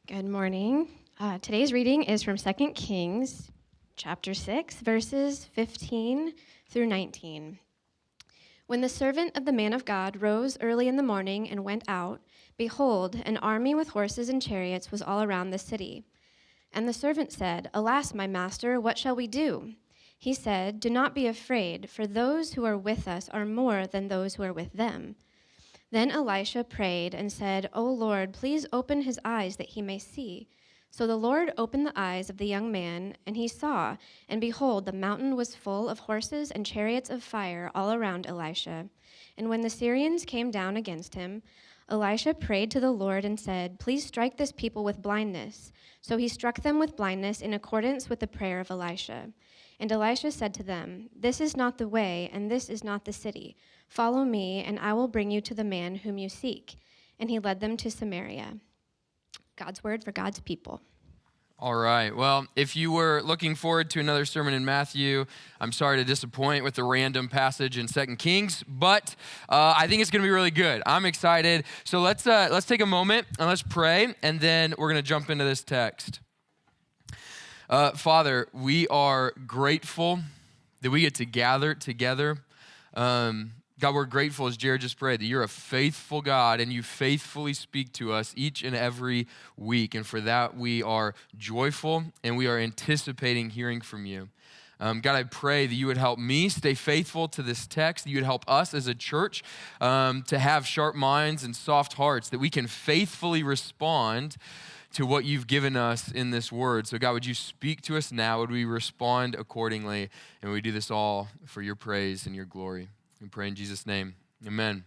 Good morning. Today's reading is from 2 Kings chapter 6, verses 15 through 19. When the servant of the man of God rose early in the morning and went out, behold, an army with horses and chariots was all around the city. And the servant said, "Alas, my master, what shall we do?" He said, "Do not be afraid, for those who are with us are more than those who are with them." Then Elisha prayed and said, "O Lord, please open his eyes that he may see." So the Lord opened the eyes of the young man, and he saw, and behold, the mountain was full of horses and chariots of fire all around Elisha. And when the Syrians came down against him, Elisha prayed to the Lord and said, "Please strike this people with blindness." So he struck them with blindness in accordance with the prayer of Elisha. And Elisha said to them, "This is not the way, and this is not the city. Follow me, and I will bring you to the man whom you seek." And he led them to Samaria. God's word for God's people. All right. Well, if you were looking forward to another sermon in Matthew, I'm sorry to disappoint with the random passage in 2 Kings, but I think it's going to be really good. I'm excited. So let's take a moment and let's pray, and then we're going to jump into this text. Father, we are grateful that we get to gather together. God, we're grateful, as Jared just prayed, that you're a faithful God and you faithfully speak to us each and every week. And for that, we are joyful and we are anticipating hearing from you. God, I pray that you would help me stay faithful to this text, that you would help us as a church to have sharp minds and soft hearts, that we can faithfully respond to what you've given us in this word. So God, would you speak to us now? Would we respond accordingly? And we do this all for your praise and your glory. We pray in Jesus' name. Amen.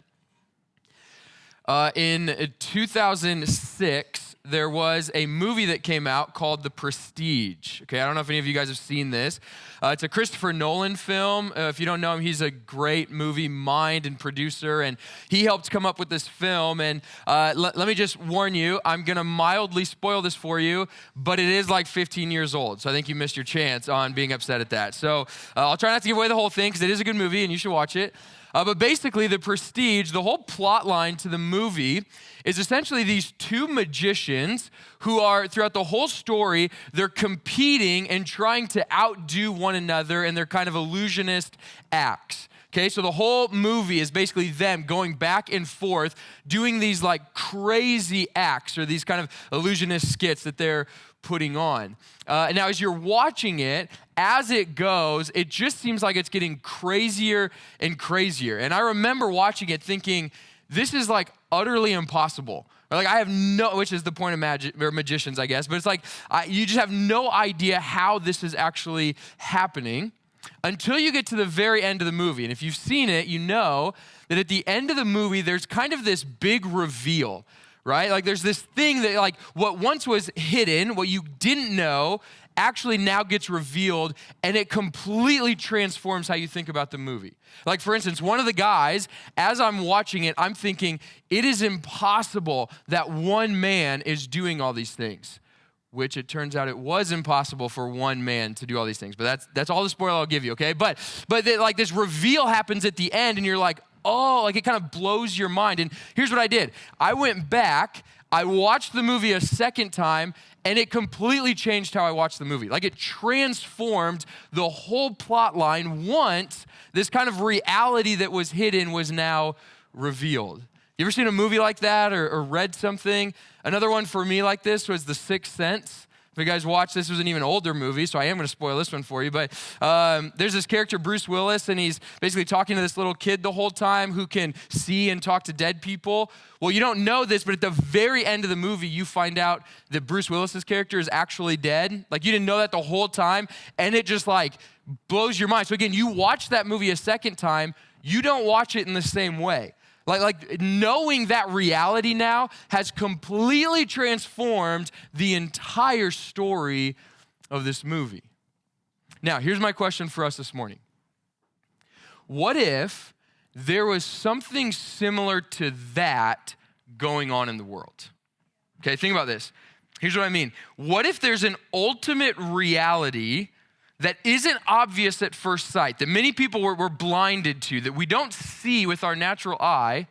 In 2006, there was a movie that came out called The Prestige. Okay, I don't know if any of you guys have seen this. It's a Christopher Nolan film. If you don't know him, he's a great movie mind and producer, and he helped come up with this film. And let me just warn you, I'm going to mildly spoil this for you, but it is like 15 years old, so I think you missed your chance on being upset at that. So I'll try not to give away the whole thing, because it is a good movie, and you should watch it. But basically, The Prestige, the whole plot line to the movie is essentially these two magicians who are, throughout the whole story, they're competing and trying to outdo one another in their kind of illusionist acts. Okay, so the whole movie is basically them going back and forth, doing these like crazy acts or these kind of illusionist skits that they're putting on. And now as you're watching it, as it goes, it just seems like it's getting crazier and crazier. And I remember watching it thinking, this is like utterly impossible. Or like I have no, which is the point of magicians, I guess, but it's like you just have no idea how this is actually happening until you get to the very end of the movie. And if you've seen it, you know that at the end of the movie, there's kind of this big reveal, right? Like there's this thing that like what once was hidden, what you didn't know, actually now gets revealed, and it completely transforms how you think about the movie. Like for instance, one of the guys, as I'm watching it, I'm thinking, it is impossible that one man is doing all these things, which it turns out it was impossible for one man to do all these things. But that's all the spoiler I'll give you, okay? But like this reveal happens at the end, and you're like, oh, like it kind of blows your mind. And here's what I did. I went back, I watched the movie a second time, and it completely changed how I watched the movie. Like it transformed the whole plot line once this kind of reality that was hidden was now revealed. You ever seen a movie like that or read something? Another one for me like this was The Sixth Sense. If you guys watch, this was an even older movie, so I am going to spoil this one for you. But there's this character, Bruce Willis, and he's basically talking to this little kid the whole time who can see and talk to dead people. Well, you don't know this, but at the very end of the movie, you find out that Bruce Willis's character is actually dead. Like, you didn't know that the whole time, and it just, like, blows your mind. So again, you watch that movie a second time, you don't watch it in the same way. Like knowing that reality now has completely transformed the entire story of this movie. Now, here's my question for us this morning. What if there was something similar to that going on in the world? Okay, think about this. Here's what I mean. What if there's an ultimate reality that isn't obvious at first sight, that many people were blinded to, that we don't see with our natural eye,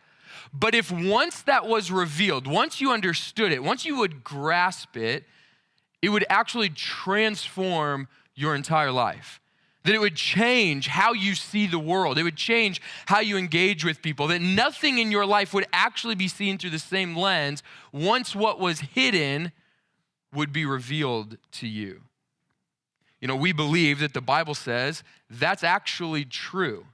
But if once that was revealed, once you understood it, once you would grasp it, it would actually transform your entire life. That it would change how you see the world. It would change how you engage with people. That nothing in your life would actually be seen through the same lens once what was hidden would be revealed to you. You know, we believe that the Bible says that's actually true.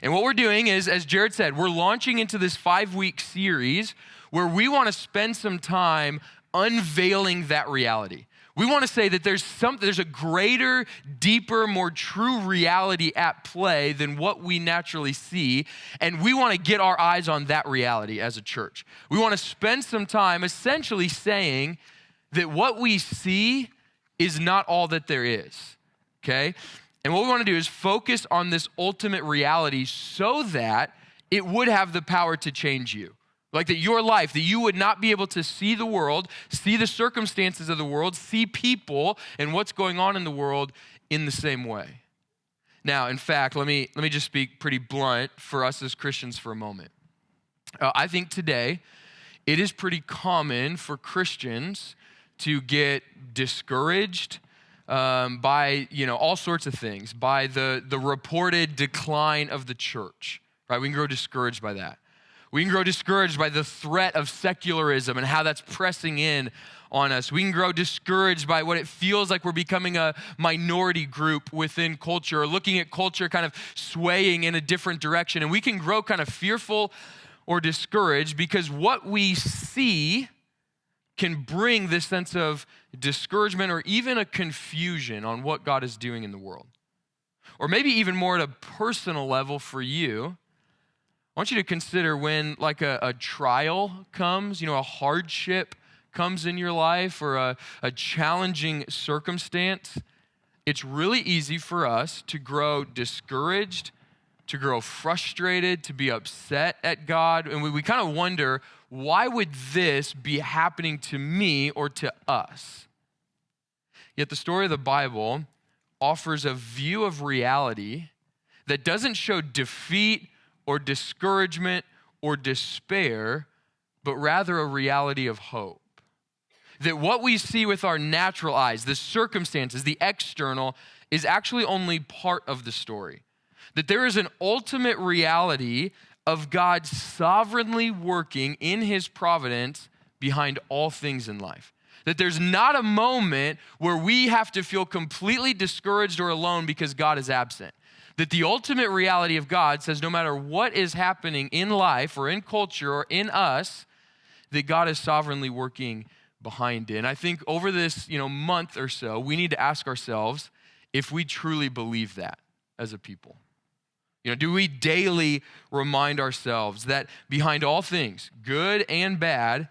And what we're doing is, as Jared said, we're launching into this 5-week series where we want to spend some time unveiling that reality. We want to say that there's a greater, deeper, more true reality at play than what we naturally see, and we want to get our eyes on that reality as a church. We want to spend some time essentially saying that what we see is not all that there is, okay? And what we want to do is focus on this ultimate reality so that it would have the power to change you. Like that your life, that you would not be able to see the world, see the circumstances of the world, see people and what's going on in the world in the same way. Now, in fact, let me just speak pretty blunt for us as Christians for a moment. I think today it is pretty common for Christians to get discouraged by all sorts of things, by the reported decline of the church, right? We can grow discouraged by that. We can grow discouraged by the threat of secularism and how that's pressing in on us. We can grow discouraged by what it feels like we're becoming a minority group within culture, or looking at culture kind of swaying in a different direction. And we can grow kind of fearful or discouraged because what we see can bring this sense of discouragement or even a confusion on what God is doing in the world. Or maybe even more at a personal level for you, I want you to consider when like a trial comes, a hardship comes in your life or a challenging circumstance, it's really easy for us to grow discouraged, to grow frustrated, to be upset at God. And we kind of wonder, why would this be happening to me or to us? Yet the story of the Bible offers a view of reality that doesn't show defeat or discouragement or despair, but rather a reality of hope. That what we see with our natural eyes, the circumstances, the external, is actually only part of the story. That there is an ultimate reality of God sovereignly working in his providence behind all things in life. That there's not a moment where we have to feel completely discouraged or alone because God is absent. That the ultimate reality of God says no matter what is happening in life or in culture or in us, that God is sovereignly working behind it. And I think over this month or so, we need to ask ourselves if we truly believe that as a people. Do we daily remind ourselves that behind all things, good and bad,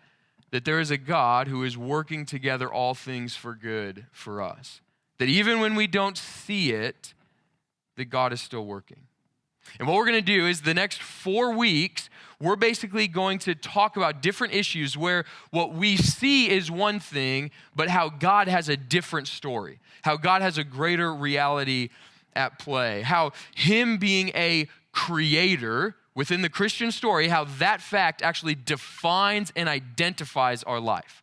that there is a God who is working together all things for good for us? That even when we don't see it, that God is still working. And what we're going to do is the next 4 weeks, we're basically going to talk about different issues where what we see is one thing, but how God has a different story, how God has a greater reality at play, how him being a creator within the Christian story, how that fact actually defines and identifies our life,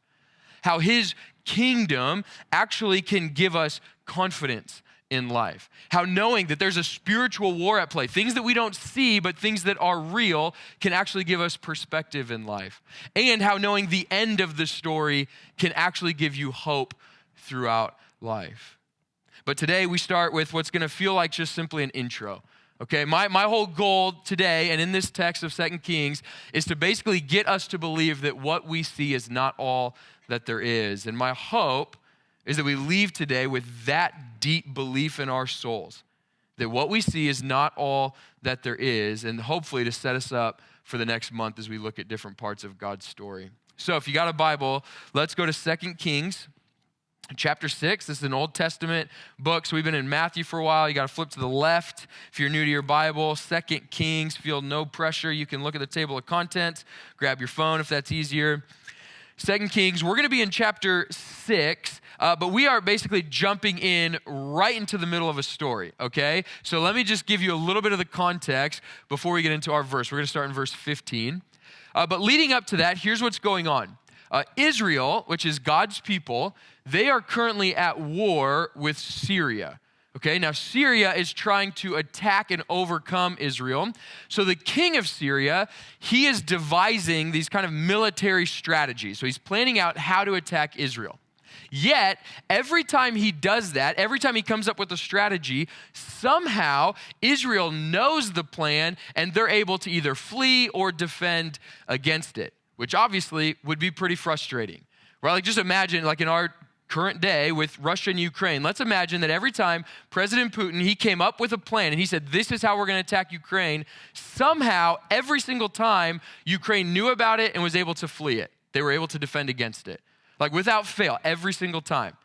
how his kingdom actually can give us confidence in life. How knowing that there's a spiritual war at play, things that we don't see, but things that are real, can actually give us perspective in life. And how knowing the end of the story can actually give you hope throughout life. But today we start with what's going to feel like just simply an intro. Okay, my whole goal today and in this text of 2 Kings is to basically get us to believe that what we see is not all that there is. And my hope is that we leave today with that deep belief in our souls, that what we see is not all that there is, and hopefully to set us up for the next month as we look at different parts of God's story. So if you got a Bible, let's go to 2 Kings chapter 6. This is an Old Testament book, so we've been in Matthew for a while. You got to flip to the left if you're new to your Bible. 2 Kings, feel no pressure. You can look at the table of contents, grab your phone if that's easier. 2 Kings, we're going to be in chapter 6, but we are basically jumping in right into the middle of a story, okay? So let me just give you a little bit of the context before we get into our verse. We're going to start in verse 15. But leading up to that, here's what's going on. Israel, which is God's people, they are currently at war with Syria. Okay, now Syria is trying to attack and overcome Israel. So the king of Syria, he is devising these kind of military strategies. So he's planning out how to attack Israel. Yet, every time he does that, every time he comes up with a strategy, somehow Israel knows the plan and they're able to either flee or defend against it, which obviously would be pretty frustrating. Right? Like just imagine like in our current day with Russia and Ukraine, let's imagine that every time President Putin, he came up with a plan and he said, this is how we're going to attack Ukraine, somehow every single time Ukraine knew about it and was able to flee it. They were able to defend against it. Like without fail, every single time.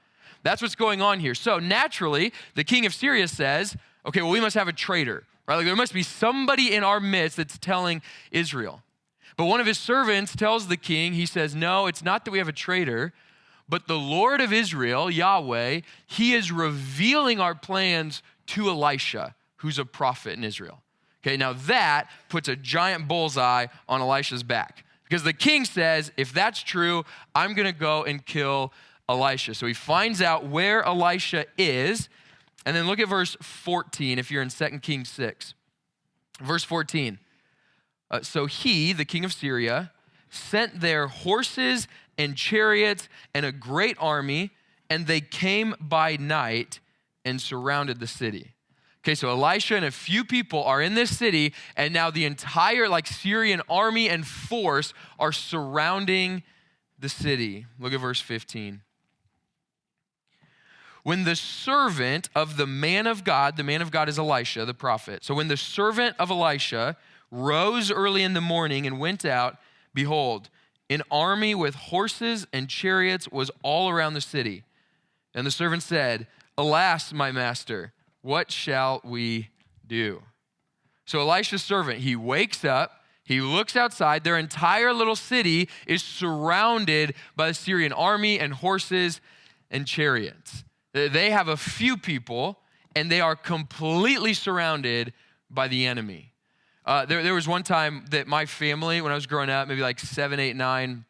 That's what's going on here. So naturally, the king of Syria says, okay, well, we must have a traitor, right? Like there must be somebody in our midst that's telling Israel. But one of his servants tells the king, he says, no, it's not that we have a traitor, but the Lord of Israel, Yahweh, he is revealing our plans to Elisha, who's a prophet in Israel. Okay, now that puts a giant bullseye on Elisha's back. Because the king says, if that's true, I'm going to go and kill Elisha. So he finds out where Elisha is. And then look at verse 14 if you're in 2 Kings 6. Verse 14. So he, the king of Syria, sent their horses and chariots and a great army, and they came by night and surrounded the city. Okay, so Elisha and a few people are in this city, and now the entire Syrian army and force are surrounding the city. Look at verse 15. When the servant of the man of God is Elisha, the prophet. So when the servant of Elisha rose early in the morning and went out, behold, an army with horses and chariots was all around the city. And the servant said, alas, my master, what shall we do? So Elisha's servant, he wakes up, he looks outside, their entire little city is surrounded by the Syrian army and horses and chariots. They have a few people, and they are completely surrounded by the enemy. There was one time that my family, when I was growing up, maybe 7, 8, 9,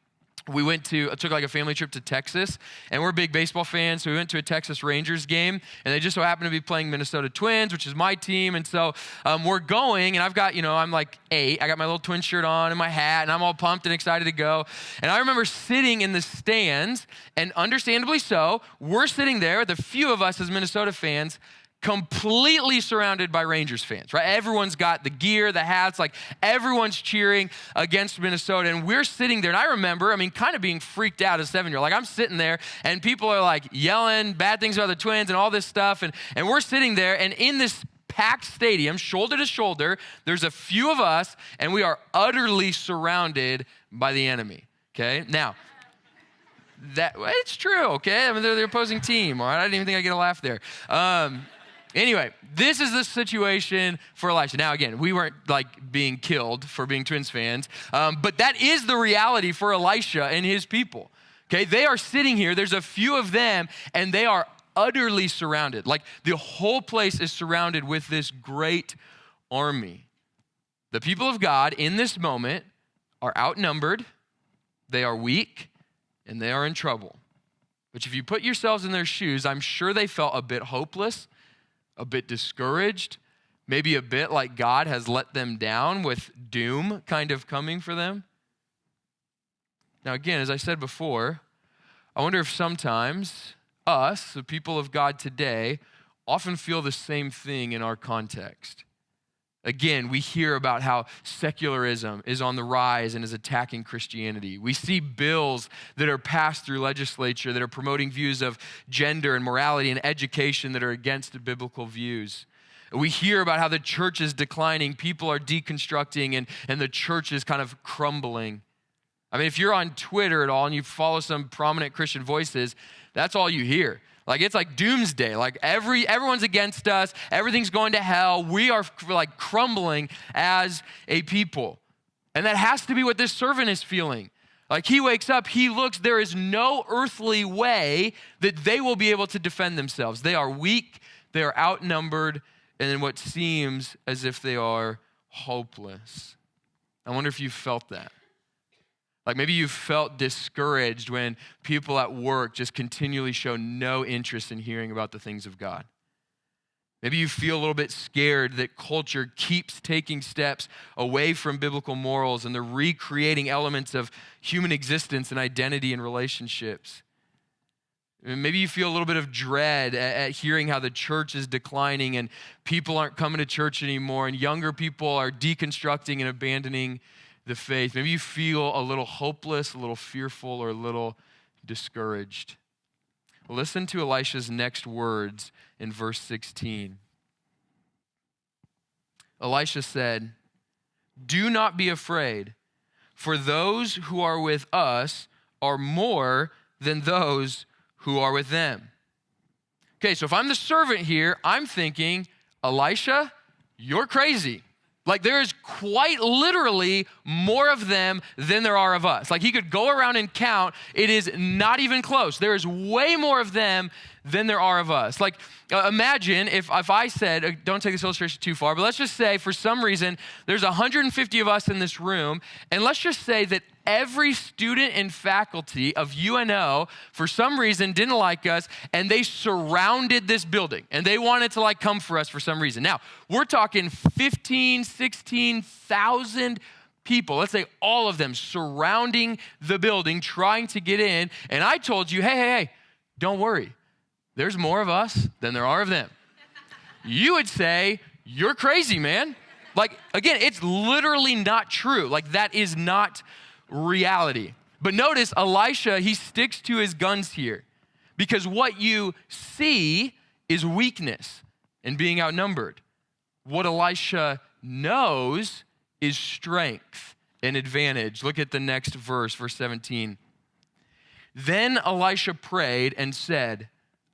we took a family trip to Texas, and we're big baseball fans, so we went to a Texas Rangers game, and they just so happened to be playing Minnesota Twins, which is my team, and so we're going, and I've got, I'm 8, I got my little twin shirt on and my hat, and I'm all pumped and excited to go, and I remember sitting in the stands, and understandably so, we're sitting there, the few of us as Minnesota fans, completely surrounded by Rangers fans, right? Everyone's got the gear, the hats, everyone's cheering against Minnesota. And we're sitting there, and I remember, kind of being freaked out as a 7-year-old. I'm sitting there, and people are yelling bad things about the Twins and all this stuff. And we're sitting there, and in this packed stadium, shoulder to shoulder, there's a few of us, and we are utterly surrounded by the enemy, okay? Now, it's true, okay? They're the opposing team, all right? I didn't even think I'd get a laugh there. Anyway, this is the situation for Elisha. Now, again, we weren't being killed for being Twins fans, but that is the reality for Elisha and his people. Okay, they are sitting here. There's a few of them, and they are utterly surrounded. The whole place is surrounded with this great army. The people of God in this moment are outnumbered, they are weak, and they are in trouble. But if you put yourselves in their shoes, I'm sure they felt a bit hopeless, a bit discouraged, maybe a bit like God has let them down with doom kind of coming for them. Now again, as I said before, I wonder if sometimes us, the people of God today, often feel the same thing in our context. Again, we hear about how secularism is on the rise and is attacking Christianity. We see bills that are passed through legislature that are promoting views of gender and morality and education that are against the biblical views. We hear about how the church is declining, people are deconstructing, and the church is kind of crumbling. If you're on Twitter at all and you follow some prominent Christian voices, that's all you hear. It's doomsday. Everyone's against us. Everything's going to hell. We are crumbling as a people. And that has to be what this servant is feeling. He wakes up, he looks, there is no earthly way that they will be able to defend themselves. They are weak, they are outnumbered, and in what seems as if they are hopeless. I wonder if you felt that. Like maybe you felt discouraged when people at work just continually show no interest in hearing about the things of God. Maybe you feel a little bit scared that culture keeps taking steps away from biblical morals and they're recreating elements of human existence and identity and relationships. Maybe you feel a little bit of dread at hearing how the church is declining and people aren't coming to church anymore and younger people are deconstructing and abandoning the faith. Maybe you feel a little hopeless, a little fearful, or a little discouraged. Listen to Elisha's next words in verse 16. Elisha said, "Do not be afraid, for those who are with us are more than those who are with them." Okay, so if I'm the servant here, I'm thinking, Elisha, you're crazy. Like there is quite literally more of them than there are of us. Like he could go around and count. It is not even close. There is way more of them than there are of us. Like imagine if I said, don't take this illustration too far, but let's just say for some reason there's 150 of us in this room, and let's just say that every student and faculty of UNO for some reason didn't like us and they surrounded this building and they wanted to like come for us for some reason. Now, we're talking 15, 16,000 people, let's say all of them surrounding the building trying to get in, and I told you, hey, don't worry. There's more of us than there are of them. You would say, you're crazy, man. Like, again, it's literally not true. Like, that is not reality. But notice Elisha, he sticks to his guns here because what you see is weakness and being outnumbered. What Elisha knows is strength and advantage. Look at the next verse, verse 17. Then Elisha prayed and said,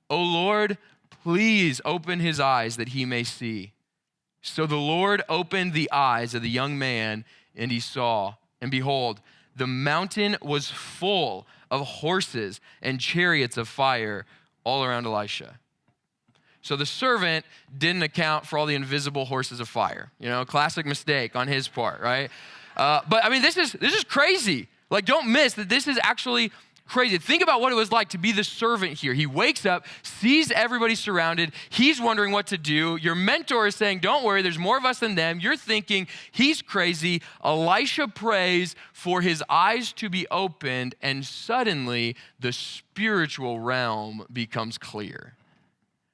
"O Lord, please open his eyes that he may see." So the Lord opened the eyes of the young man, and he saw. And behold, the mountain was full of horses and chariots of fire all around Elisha. So the servant didn't account for all the invisible horses of fire. You know, classic mistake on his part, right? But I mean, this is crazy. Like, don't miss that this is actually crazy. Think about what it was like to be the servant here. He wakes up, sees everybody surrounded. He's wondering what to do. Your mentor is saying, don't worry, there's more of us than them. You're thinking he's crazy. Elisha prays for his eyes to be opened, and suddenly the spiritual realm becomes clear.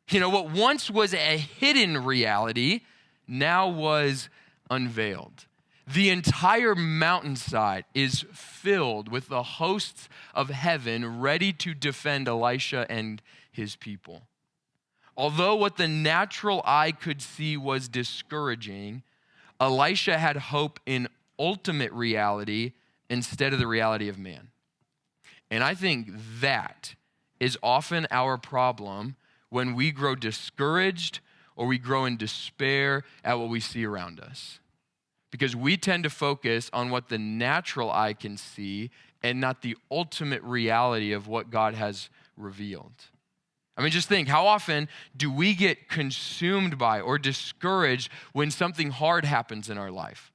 You know, what once was a hidden reality now was unveiled. The entire mountainside is filled with the hosts of heaven ready to defend Elisha and his people. Although what the natural eye could see was discouraging, Elisha had hope in ultimate reality instead of the reality of man. And I think that is often our problem when we grow discouraged or we grow in despair at what we see around us. Because we tend to focus on what the natural eye can see and not the ultimate reality of what God has revealed. I mean, just think, how often do we get consumed by or discouraged when something hard happens in our life?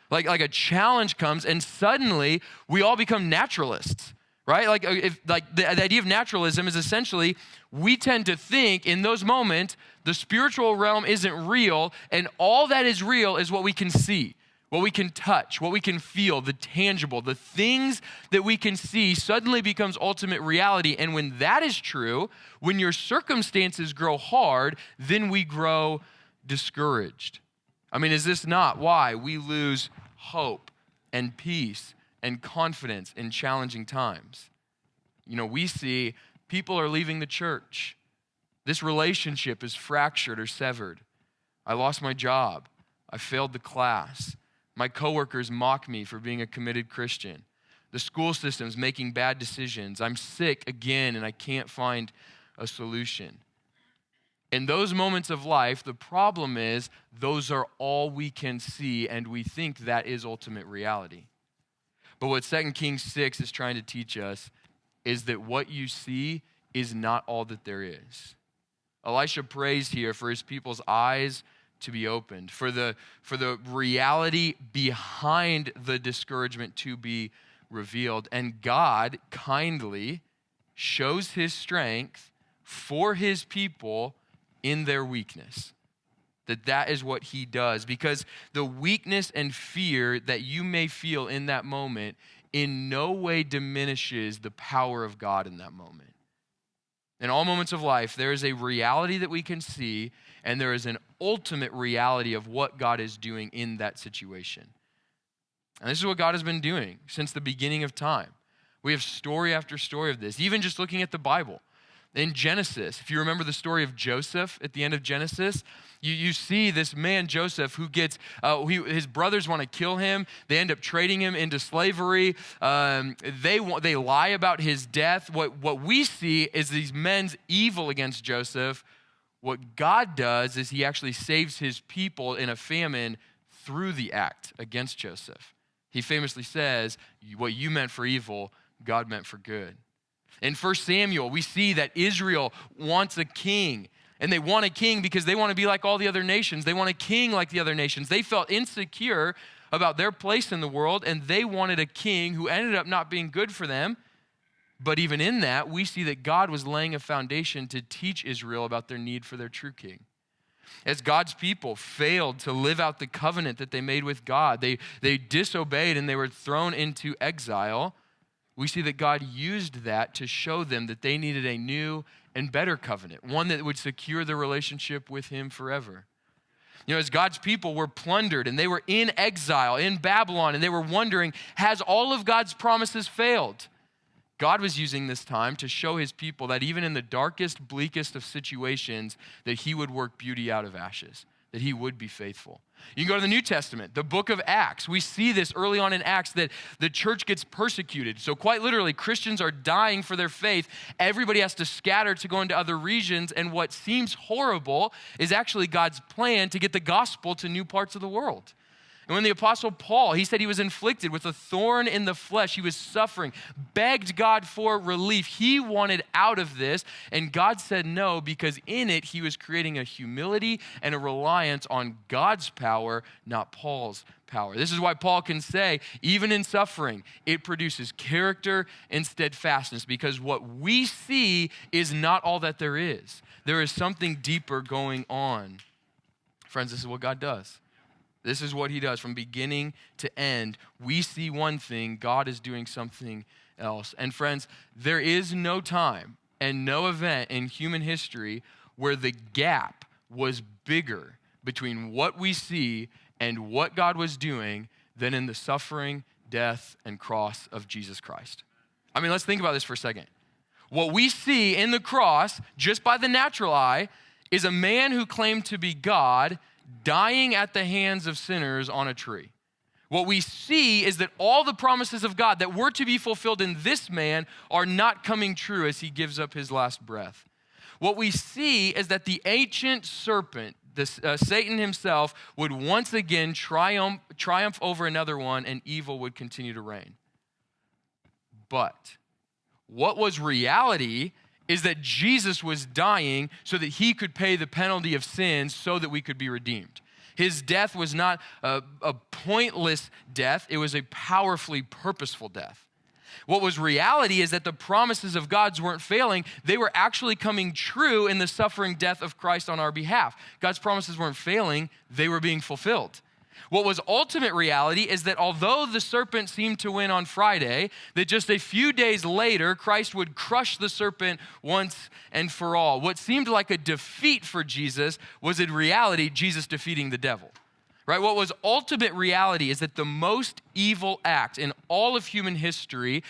Like a challenge comes and suddenly we all become naturalists, right? The idea of naturalism is essentially we tend to think in those moments the spiritual realm isn't real, and all that is real is what we can see. What we can touch, what we can feel, the tangible, the things that we can see suddenly becomes ultimate reality. And when that is true, when your circumstances grow hard, then we grow discouraged. I mean, is this not why we lose hope and peace and confidence in challenging times? You know, we see people are leaving the church. This relationship is fractured or severed. I lost my job. I failed the class. My coworkers mock me for being a committed Christian. The school system's making bad decisions. I'm sick again and I can't find a solution. In those moments of life, the problem is those are all we can see and we think that is ultimate reality. But what 2 Kings 6 is trying to teach us is that what you see is not all that there is. Elisha prays here for his people's eyes to be opened, for the reality behind the discouragement to be revealed. And God kindly shows his strength for his people in their weakness. That is what he does, because the weakness and fear that you may feel in that moment in no way diminishes the power of God in that moment. In all moments of life, there is a reality that we can see, and there is an ultimate reality of what God is doing in that situation. And this is what God has been doing since the beginning of time. We have story after story of this, even just looking at the Bible. In Genesis, if you remember the story of Joseph at the end of Genesis, you see this man, Joseph, who gets, his brothers want to kill him. They end up trading him into slavery. They lie about his death. What we see is these men's evil against Joseph. What God does is he actually saves his people in a famine through the act against Joseph. He famously says, what you meant for evil, God meant for good. In 1 Samuel, we see that Israel wants a king, and they want a king because they want to be like all the other nations. They want a king like the other nations. They felt insecure about their place in the world, and they wanted a king who ended up not being good for them. But even in that, we see that God was laying a foundation to teach Israel about their need for their true king. As God's people failed to live out the covenant that they made with God, they disobeyed and they were thrown into exile. We see that God used that to show them that they needed a new and better covenant, one that would secure their relationship with him forever. You know, as God's people were plundered and they were in exile in Babylon, and they were wondering, has all of God's promises failed? God was using this time to show his people that even in the darkest, bleakest of situations, that he would work beauty out of ashes, that he would be faithful. You can go to the New Testament, the book of Acts. We see this early on in Acts, that the church gets persecuted. So quite literally, Christians are dying for their faith. Everybody has to scatter to go into other regions. And what seems horrible is actually God's plan to get the gospel to new parts of the world. And when the Apostle Paul, he said he was inflicted with a thorn in the flesh, he was suffering, begged God for relief. He wanted out of this, and God said no, because in it he was creating a humility and a reliance on God's power, not Paul's power. This is why Paul can say, even in suffering, it produces character and steadfastness, because what we see is not all that there is. There is something deeper going on. Friends, this is what God does. This is what he does from beginning to end. We see one thing, God is doing something else. And friends, there is no time and no event in human history where the gap was bigger between what we see and what God was doing than in the suffering, death, and cross of Jesus Christ. I mean, let's think about this for a second. What we see in the cross, just by the natural eye, is a man who claimed to be God dying at the hands of sinners on a tree. What we see is that all the promises of God that were to be fulfilled in this man are not coming true as he gives up his last breath. What we see is that the ancient serpent, Satan himself, would once again triumph over another one, and evil would continue to reign. But what was reality is that Jesus was dying so that he could pay the penalty of sin so that we could be redeemed. His death was not a pointless death. It was a powerfully purposeful death. What was reality is that the promises of God's weren't failing. They were actually coming true in the suffering death of Christ on our behalf. God's promises weren't failing. They were being fulfilled. What was ultimate reality is that although the serpent seemed to win on Friday, that just a few days later, Christ would crush the serpent once and for all. What seemed like a defeat for Jesus was in reality Jesus defeating the devil. Right? What was ultimate reality is that the most evil act in all of human history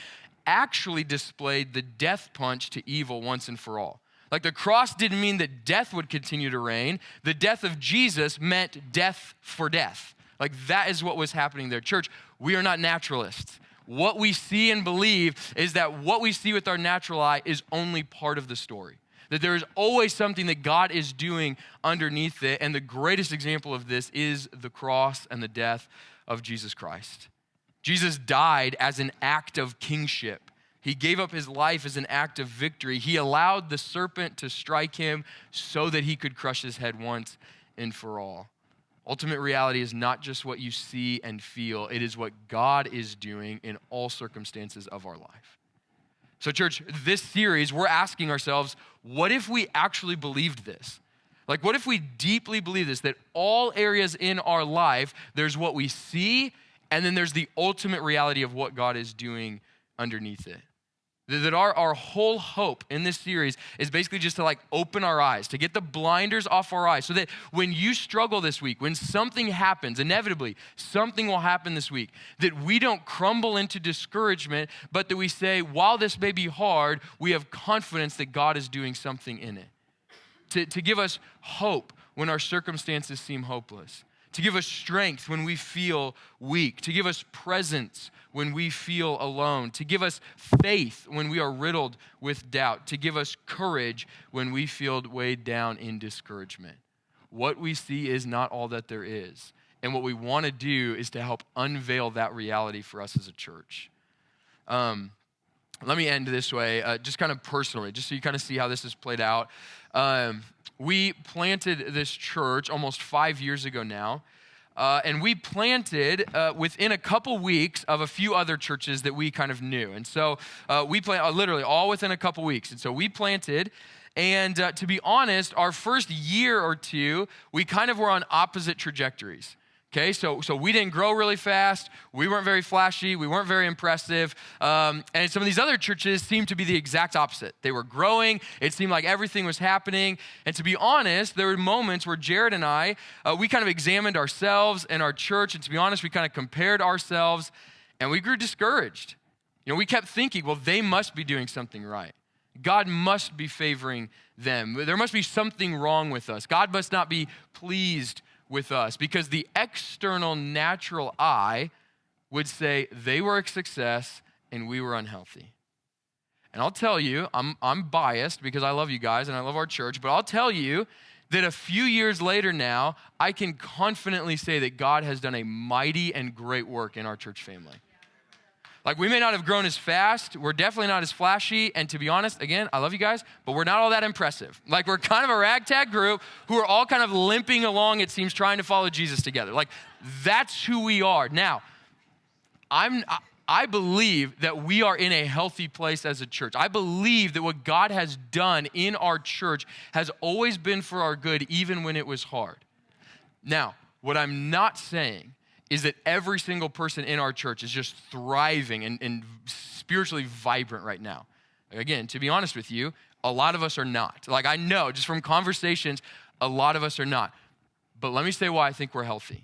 actually displayed the death punch to evil once and for all. Like the cross didn't mean that death would continue to reign. The death of Jesus meant death for death. Like that is what was happening there. Church, we are not naturalists. What we see and believe is that what we see with our natural eye is only part of the story. That there is always something that God is doing underneath it. And the greatest example of this is the cross and the death of Jesus Christ. Jesus died as an act of kingship. He gave up his life as an act of victory. He allowed the serpent to strike him so that he could crush his head once and for all. Ultimate reality is not just what you see and feel. It is what God is doing in all circumstances of our life. So church, this series, we're asking ourselves, what if we actually believed this? Like, what if we deeply believe this, that all areas in our life, there's what we see, and then there's the ultimate reality of what God is doing underneath it. That our whole hope in this series is basically just to like open our eyes, to get the blinders off our eyes, so that when you struggle this week, when something happens, inevitably, something will happen this week, that we don't crumble into discouragement, but that we say, while this may be hard, we have confidence that God is doing something in it. To give us hope when our circumstances seem hopeless. To give us strength when we feel weak, to give us presence when we feel alone, to give us faith when we are riddled with doubt, to give us courage when we feel weighed down in discouragement. What we see is not all that there is. And what we want to do is to help unveil that reality for us as a church. Let me end this way, just kind of personally, just so you kind of see how this has played out. We planted this church almost 5 years ago now, and we planted within a couple weeks of a few other churches that we kind of knew. And so we planted literally all within a couple weeks. And so we planted, and to be honest, our first year or two, we kind of were on opposite trajectories. Okay, so we didn't grow really fast. We weren't very flashy. We weren't very impressive. And some of these other churches seemed to be the exact opposite. They were growing. It seemed like everything was happening. And to be honest, there were moments where Jared and I, we kind of examined ourselves and our church. And to be honest, we kind of compared ourselves and we grew discouraged. You know, we kept thinking, well, they must be doing something right. God must be favoring them. There must be something wrong with us. God must not be pleased with us, because the external natural eye would say they were a success and we were unhealthy. And I'll tell you, I'm biased because I love you guys and I love our church, but I'll tell you that a few years later now, I can confidently say that God has done a mighty and great work in our church family. Like, we may not have grown as fast, we're definitely not as flashy, and to be honest, again, I love you guys, but we're not all that impressive. Like, we're kind of a ragtag group who are all kind of limping along, it seems, trying to follow Jesus together. Like, that's who we are. Now, I believe that we are in a healthy place as a church. I believe that what God has done in our church has always been for our good, even when it was hard. Now, what I'm not saying is that every single person in our church is just thriving and spiritually vibrant right now. Again, to be honest with you, a lot of us are not. Like, I know just from conversations, a lot of us are not. But let me say why I think we're healthy.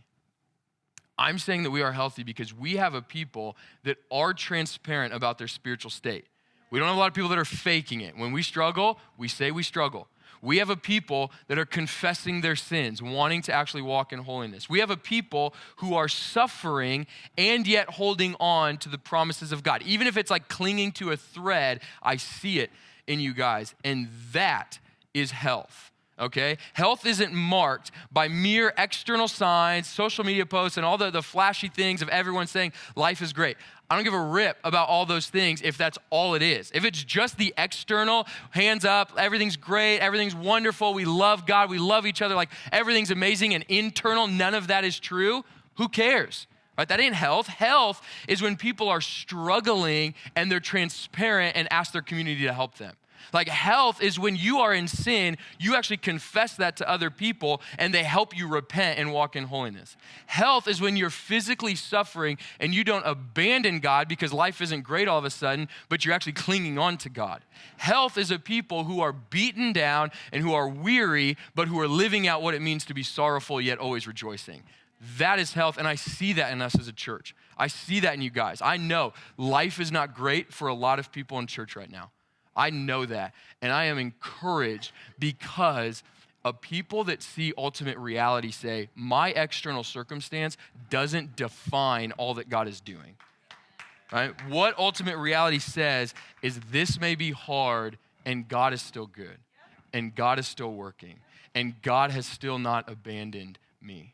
I'm saying that we are healthy because we have a people that are transparent about their spiritual state. We don't have a lot of people that are faking it. When we struggle, we say we struggle. We have a people that are confessing their sins, wanting to actually walk in holiness. We have a people who are suffering and yet holding on to the promises of God. Even if it's like clinging to a thread, I see it in you guys. And that is health. Okay? Health isn't marked by mere external signs, social media posts, and all the flashy things of everyone saying life is great. I don't give a rip about all those things if that's all it is. If it's just the external, hands up, everything's great, everything's wonderful, we love God, we love each other, like everything's amazing, and internal, none of that is true, who cares? Right? That ain't health. Health is when people are struggling and they're transparent and ask their community to help them. Like, health is when you are in sin, you actually confess that to other people and they help you repent and walk in holiness. Health is when you're physically suffering and you don't abandon God because life isn't great all of a sudden, but you're actually clinging on to God. Health is a people who are beaten down and who are weary, but who are living out what it means to be sorrowful yet always rejoicing. That is health, and I see that in us as a church. I see that in you guys. I know life is not great for a lot of people in church right now. I know that, and I am encouraged because of people that see ultimate reality say, my external circumstance doesn't define all that God is doing, right? What ultimate reality says is this may be hard, and God is still good, and God is still working, and God has still not abandoned me.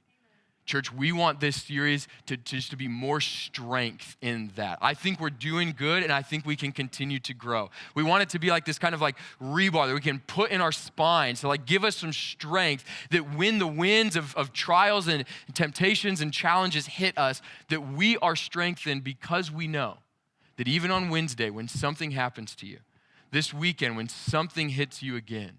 Church, we want this series to just to be more strength in that. I think we're doing good, and I think we can continue to grow. We want it to be like this kind of like rebar that we can put in our spine to like give us some strength that when the winds of trials and temptations and challenges hit us, that we are strengthened because we know that even on Wednesday when something happens to you, this weekend when something hits you again,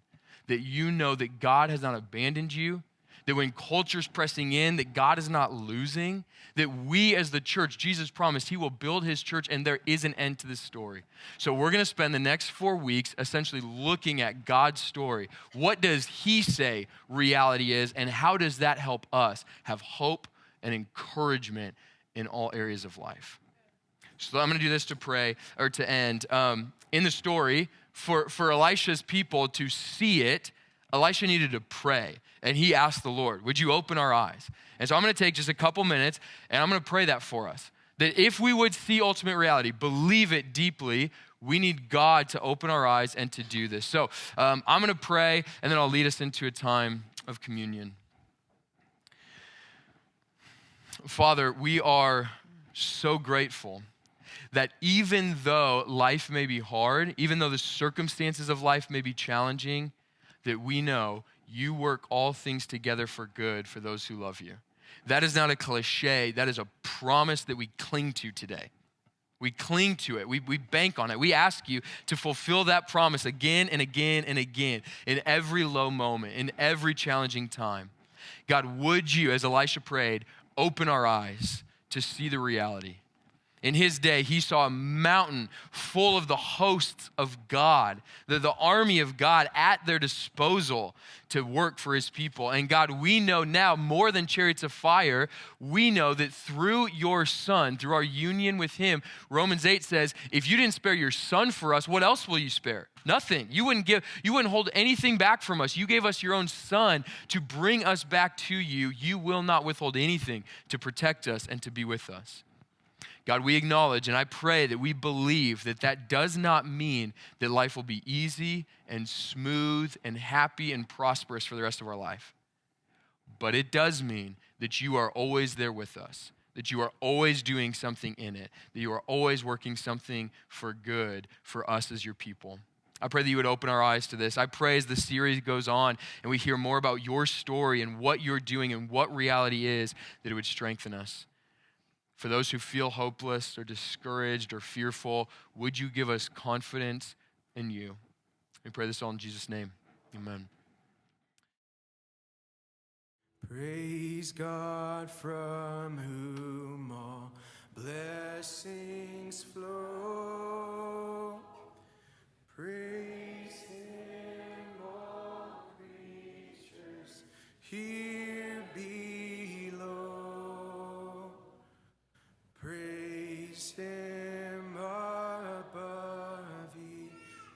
that you know that God has not abandoned you, that when culture's pressing in, that God is not losing, that we as the church, Jesus promised he will build his church and there is an end to this story. So we're going to spend the next 4 weeks essentially looking at God's story. What does he say reality is, and how does that help us have hope and encouragement in all areas of life? So I'm going to do this to pray or to end. In the story, for Elisha's people to see it, Elisha needed to pray, and he asked the Lord, would you open our eyes? And so I'm going to take just a couple minutes, and I'm going to pray that for us, that if we would see ultimate reality, believe it deeply, we need God to open our eyes and to do this. So I'm going to pray, and then I'll lead us into a time of communion. Father, we are so grateful that even though life may be hard, even though the circumstances of life may be challenging, that we know you work all things together for good for those who love you. That is not a cliche. That is a promise that we cling to today. We cling to it. We bank on it. We ask you to fulfill that promise again and again and again in every low moment, in every challenging time. God, would you, as Elisha prayed, open our eyes to see the reality? In his day, he saw a mountain full of the hosts of God, the army of God at their disposal to work for his people. And God, we know now more than chariots of fire, we know that through your son, through our union with him, Romans 8 says, if you didn't spare your son for us, what else will you spare? Nothing. You wouldn't hold anything back from us. You gave us your own son to bring us back to you. You will not withhold anything to protect us and to be with us. God, we acknowledge, and I pray that we believe that that does not mean that life will be easy and smooth and happy and prosperous for the rest of our life. But it does mean that you are always there with us, that you are always doing something in it, that you are always working something for good for us as your people. I pray that you would open our eyes to this. I pray as the series goes on and we hear more about your story and what you're doing and what reality is, that it would strengthen us. For those who feel hopeless or discouraged or fearful, would you give us confidence in you? We pray this all in Jesus' name. Amen. Praise God from whom all blessings flow. Praise him, all creatures here below. Praise him above ye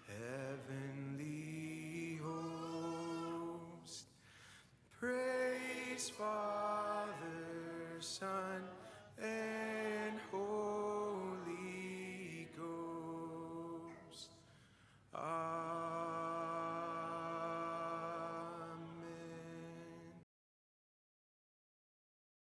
heavenly host. Praise Father.